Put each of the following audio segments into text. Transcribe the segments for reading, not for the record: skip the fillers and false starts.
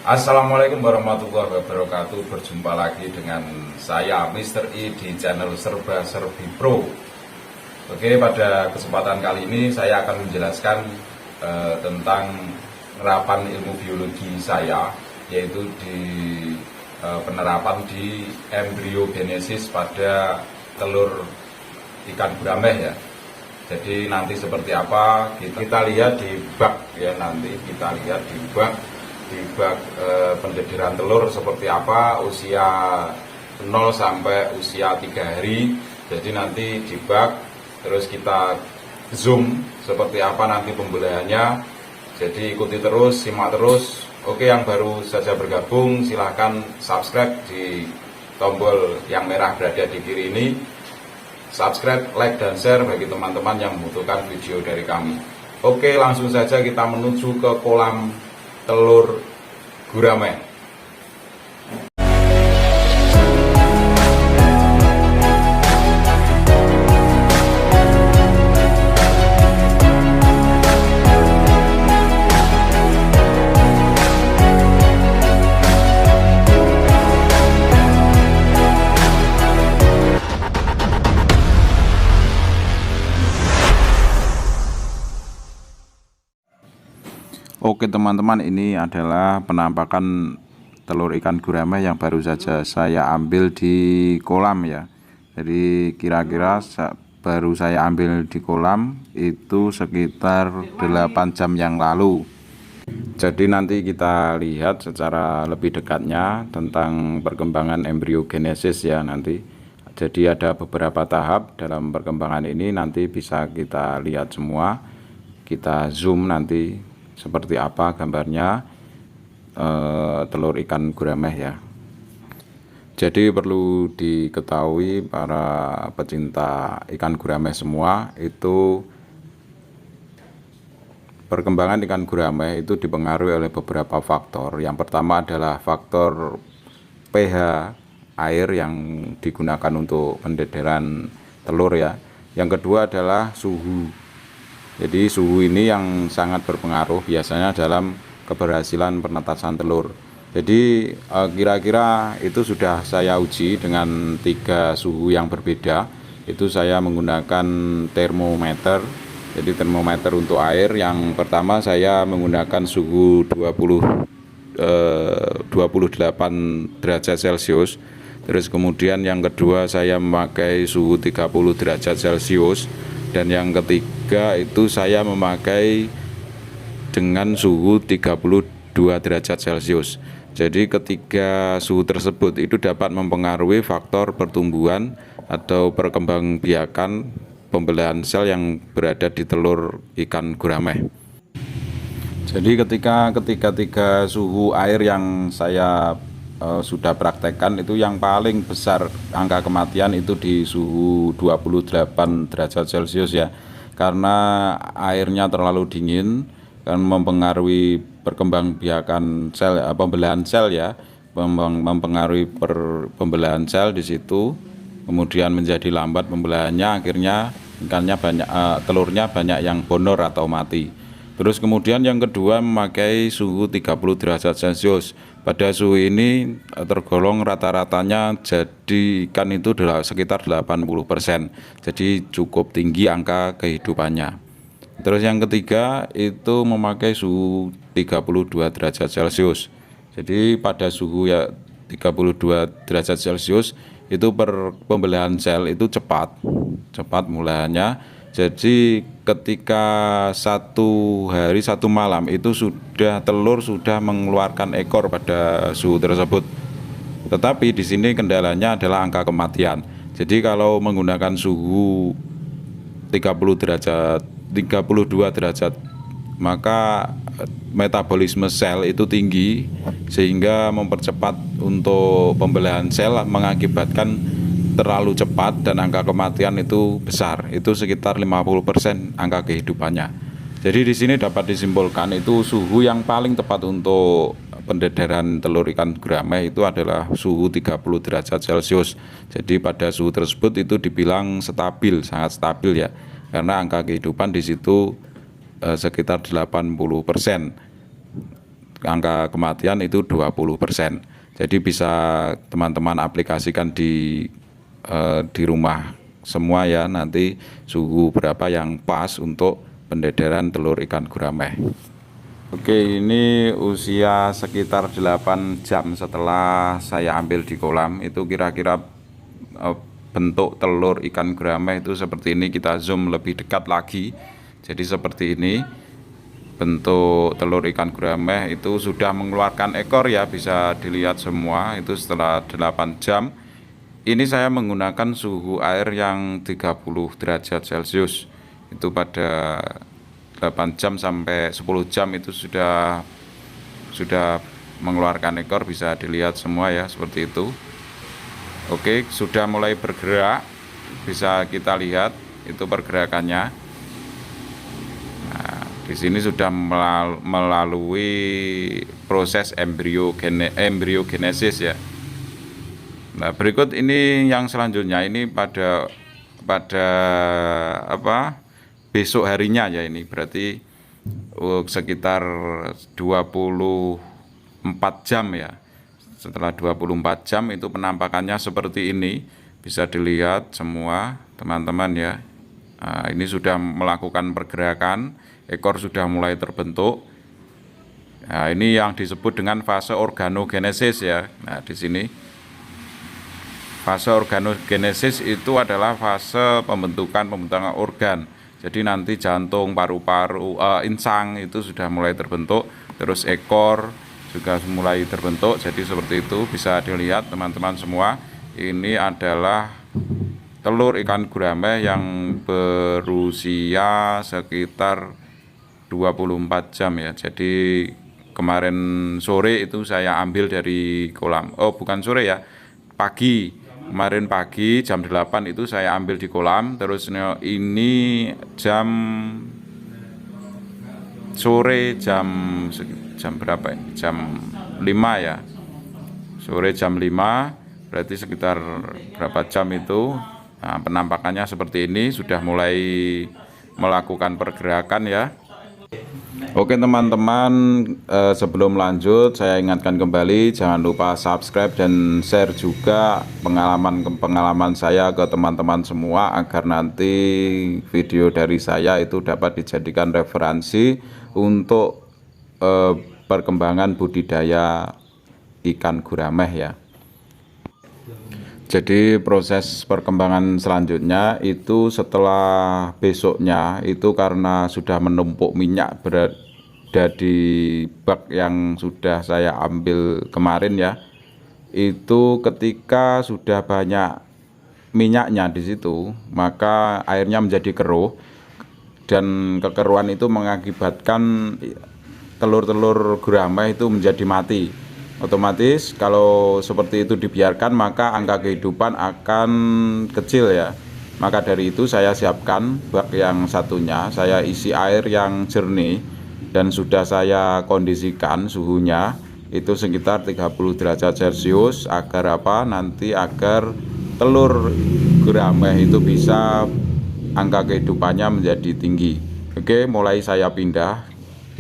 Assalamualaikum warahmatullahi wabarakatuh. Berjumpa lagi dengan saya Mr. I di channel Serba Serbi Pro. Oke, pada kesempatan kali ini saya akan menjelaskan tentang penerapan ilmu biologi saya, yaitu di penerapan di embriogenesis pada telur ikan gurame ya. Jadi nanti seperti apa kita lihat di bak ya, nanti kita lihat di bak pendediran telur seperti apa usia 0 sampai usia 3 hari. Jadi nanti di bak, terus kita zoom seperti apa nanti pembelahannya. Jadi ikuti terus, simak terus. Oke, yang baru saja bergabung silahkan subscribe di tombol yang merah berada di kiri ini. Subscribe, like, dan share bagi teman-teman yang membutuhkan video dari kami. Oke, langsung saja kita menuju ke kolam telur gurame. Oke teman-teman, ini adalah penampakan telur ikan gurame yang baru saja saya ambil di kolam ya. Jadi kira-kira baru saya ambil di kolam itu sekitar 8 jam yang lalu. Jadi nanti kita lihat secara lebih dekatnya tentang perkembangan embriogenesis ya nanti. Jadi ada beberapa tahap dalam perkembangan ini, nanti bisa kita lihat semua. Kita zoom nanti seperti apa gambarnya telur ikan gurame ya. Jadi perlu diketahui para pecinta ikan gurame semua, itu perkembangan ikan gurame itu dipengaruhi oleh beberapa faktor. Yang pertama adalah faktor pH air yang digunakan untuk pendederan telur ya. Yang kedua adalah suhu. Jadi suhu ini yang sangat berpengaruh biasanya dalam keberhasilan penetasan telur. Jadi kira-kira itu sudah saya uji dengan 3 suhu yang berbeda. Itu saya menggunakan termometer. Jadi termometer untuk air yang pertama saya menggunakan suhu 28 derajat Celcius. Terus kemudian yang kedua saya memakai suhu 30 derajat Celcius. Dan yang ketiga itu saya memakai dengan suhu 32 derajat Celcius. Jadi ketiga suhu tersebut itu dapat mempengaruhi faktor pertumbuhan atau perkembangbiakan pembelahan sel yang berada di telur ikan gurame. Jadi ketika tiga suhu air yang saya sudah praktekkan itu yang paling besar angka kematian itu di suhu 28 derajat Celcius ya, karena airnya terlalu dingin kan mempengaruhi perkembangbiakan sel pembelahan sel ya, mempengaruhi pembelahan sel di situ, kemudian menjadi lambat pembelahannya, akhirnya ikannya banyak telurnya banyak yang bonor atau mati. Terus kemudian yang kedua memakai suhu 30 derajat Celcius. Pada suhu ini tergolong rata-ratanya jadi ikan itu sekitar 80%. Jadi cukup tinggi angka kehidupannya. Terus yang ketiga itu memakai suhu 32 derajat Celcius. Jadi pada suhu ya 32 derajat Celcius itu pembelahan sel itu cepat mulanya. Jadi ketika 1 hari 1 malam itu telur sudah mengeluarkan ekor pada suhu tersebut. Tetapi di sini kendalanya adalah angka kematian. Jadi kalau menggunakan suhu 32 derajat maka metabolisme sel itu tinggi sehingga mempercepat untuk pembelahan sel, mengakibatkan terlalu cepat dan angka kematian itu besar, itu sekitar 50% angka kehidupannya. Jadi di sini dapat disimpulkan itu suhu yang paling tepat untuk pendederan telur ikan gurame itu adalah suhu 30 derajat Celcius. Jadi pada suhu tersebut itu dibilang stabil, sangat stabil ya, karena angka kehidupan di situ sekitar 80%. angka kematian itu 20%. Jadi bisa teman-teman aplikasikan di rumah semua ya, nanti suhu berapa yang pas untuk pendedaran telur ikan gurame. Oke, ini usia sekitar 8 jam setelah saya ambil di kolam. Itu kira-kira bentuk telur ikan gurame itu seperti ini. Kita zoom lebih dekat lagi. Jadi seperti ini bentuk telur ikan gurame itu sudah mengeluarkan ekor ya, bisa dilihat semua itu setelah 8 jam. Ini saya menggunakan suhu air yang 30 derajat Celcius. Itu pada 8 jam sampai 10 jam itu sudah mengeluarkan ekor, bisa dilihat semua ya, seperti itu. Oke, sudah mulai bergerak, bisa kita lihat itu pergerakannya. Nah, di sini sudah melalui proses embriogenesis ya. Nah, berikut ini yang selanjutnya, ini pada besok harinya ya, ini berarti sekitar 24 jam ya. Setelah 24 jam itu penampakannya seperti ini, bisa dilihat semua teman-teman ya. Nah, ini sudah melakukan pergerakan, ekor sudah mulai terbentuk. Nah, ini yang disebut dengan fase organogenesis ya. Nah, di sini fase organogenesis itu adalah fase pembentukan organ. Jadi nanti jantung, paru-paru, insang itu sudah mulai terbentuk, terus ekor juga mulai terbentuk. Jadi seperti itu, bisa dilihat teman-teman semua. Ini adalah telur ikan gurame yang berusia sekitar 24 jam ya. Jadi kemarin sore itu saya ambil dari kolam. Oh, bukan sore ya, pagi. Kemarin pagi jam 8 itu saya ambil di kolam. Terus ini sore jam berapa ya? Jam 5 ya. Sore jam 5, berarti sekitar berapa jam itu. Nah, penampakannya seperti ini, sudah mulai melakukan pergerakan ya. Oke teman-teman, sebelum lanjut saya ingatkan kembali, jangan lupa subscribe dan share juga pengalaman saya ke teman-teman semua, agar nanti video dari saya itu dapat dijadikan referensi untuk perkembangan budidaya ikan gurame ya. Jadi proses perkembangan selanjutnya itu setelah besoknya itu, karena sudah menumpuk minyak berada di bak yang sudah saya ambil kemarin ya. Itu ketika sudah banyak minyaknya di situ, maka airnya menjadi keruh, dan kekeruhan itu mengakibatkan telur-telur gurame itu menjadi mati. Otomatis kalau seperti itu dibiarkan, maka angka kehidupan akan kecil ya. Maka dari itu saya siapkan bak yang satunya, saya isi air yang jernih, dan sudah saya kondisikan suhunya itu sekitar 30 derajat Celcius, agar nanti agar telur gurame itu bisa angka kehidupannya menjadi tinggi. Oke, mulai saya pindah,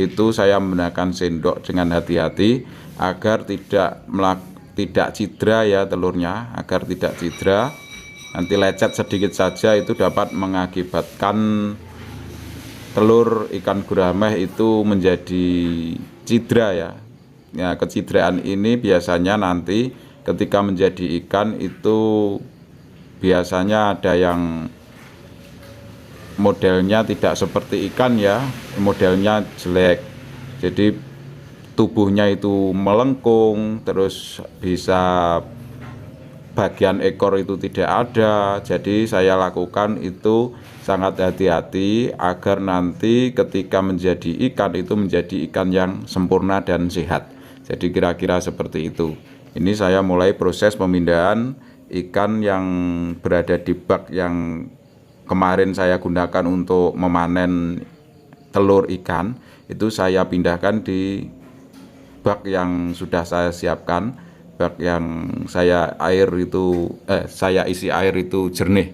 itu saya menggunakan sendok dengan hati-hati agar tidak cedera ya telurnya, agar tidak cedera. Nanti lecet sedikit saja itu dapat mengakibatkan telur ikan gurame itu menjadi cedera ya. Ya, kecederaan ini biasanya nanti ketika menjadi ikan itu biasanya ada yang modelnya tidak seperti ikan ya, modelnya jelek. Jadi tubuhnya itu melengkung, terus bisa bagian ekor itu tidak ada. Jadi saya lakukan itu sangat hati-hati agar nanti ketika menjadi ikan itu menjadi ikan yang sempurna dan sehat. Jadi kira-kira seperti itu. Ini saya mulai proses pemindahan ikan yang berada di bak yang kemarin saya gunakan untuk memanen telur ikan, itu saya pindahkan di bak yang sudah saya siapkan, bak yang saya isi air itu jernih.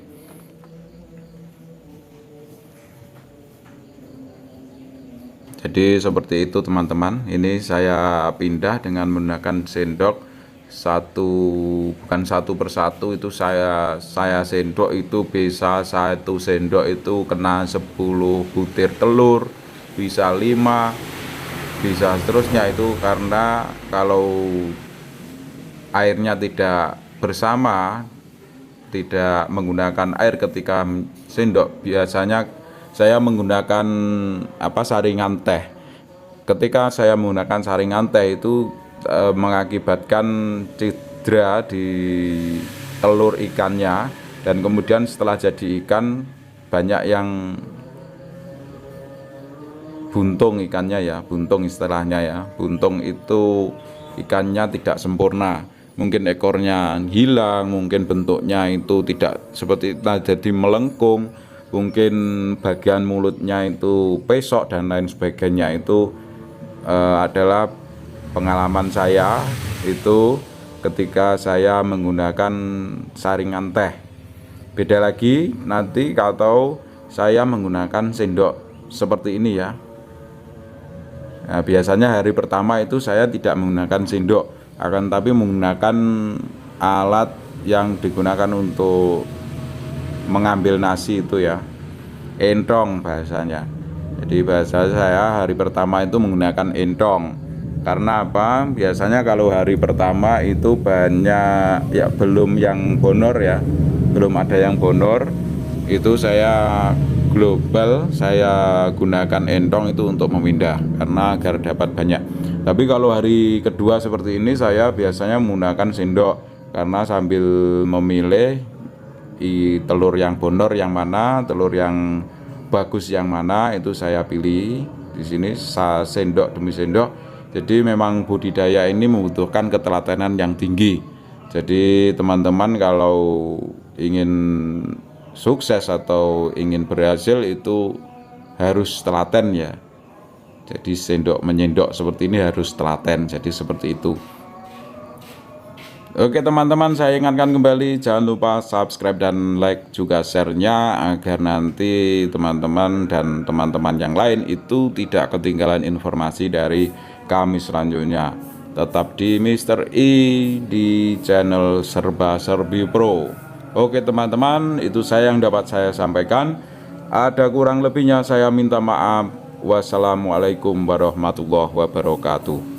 Jadi Jadi seperti itu teman-teman. Ini saya pindah dengan menggunakan sendok bukan satu persatu, itu saya sendok itu bisa satu sendok itu kena 10 butir telur, bisa 5, bisa seterusnya. Itu karena kalau airnya tidak bersama, tidak menggunakan air ketika sendok, biasanya saya menggunakan saringan teh. Ketika saya menggunakan saringan teh itu mengakibatkan cedera di telur ikannya, dan kemudian setelah jadi ikan banyak yang buntung ikannya ya, buntung istilahnya ya. Buntung itu ikannya tidak sempurna, mungkin ekornya hilang, mungkin bentuknya itu tidak seperti itu, jadi melengkung, mungkin bagian mulutnya itu pesok dan lain sebagainya. Itu adalah pengalaman saya itu ketika saya menggunakan saringan teh. Beda lagi nanti kalau saya menggunakan sendok seperti ini ya. Nah, biasanya hari pertama itu saya tidak menggunakan sendok, akan tapi menggunakan alat yang digunakan untuk mengambil nasi itu ya, entong bahasanya. Jadi bahasa saya hari pertama itu menggunakan entong. Karena apa? Biasanya kalau hari pertama itu banyak ya, belum yang bonor ya, belum ada yang bonor. Itu saya global, saya gunakan entong itu untuk memindah karena agar dapat banyak. Tapi kalau hari kedua seperti ini saya biasanya menggunakan sendok, karena sambil memilih telur yang bonor yang mana, telur yang bagus yang mana, itu saya pilih. Di sini sendok demi sendok. Jadi memang budidaya ini membutuhkan ketelatenan yang tinggi. Jadi teman-teman kalau ingin sukses atau ingin berhasil itu harus telaten ya. Jadi sendok menyendok seperti ini harus telaten. Jadi seperti itu. Oke teman-teman, saya ingatkan kembali, jangan lupa subscribe dan like juga share-nya, agar nanti teman-teman dan teman-teman yang lain itu tidak ketinggalan informasi dari kami selanjutnya. Tetap di Mr. I di channel Serba Serbi Pro. Oke teman-teman, itu saya yang dapat saya sampaikan. Ada kurang lebihnya saya minta maaf. Wassalamualaikum warahmatullahi wabarakatuh.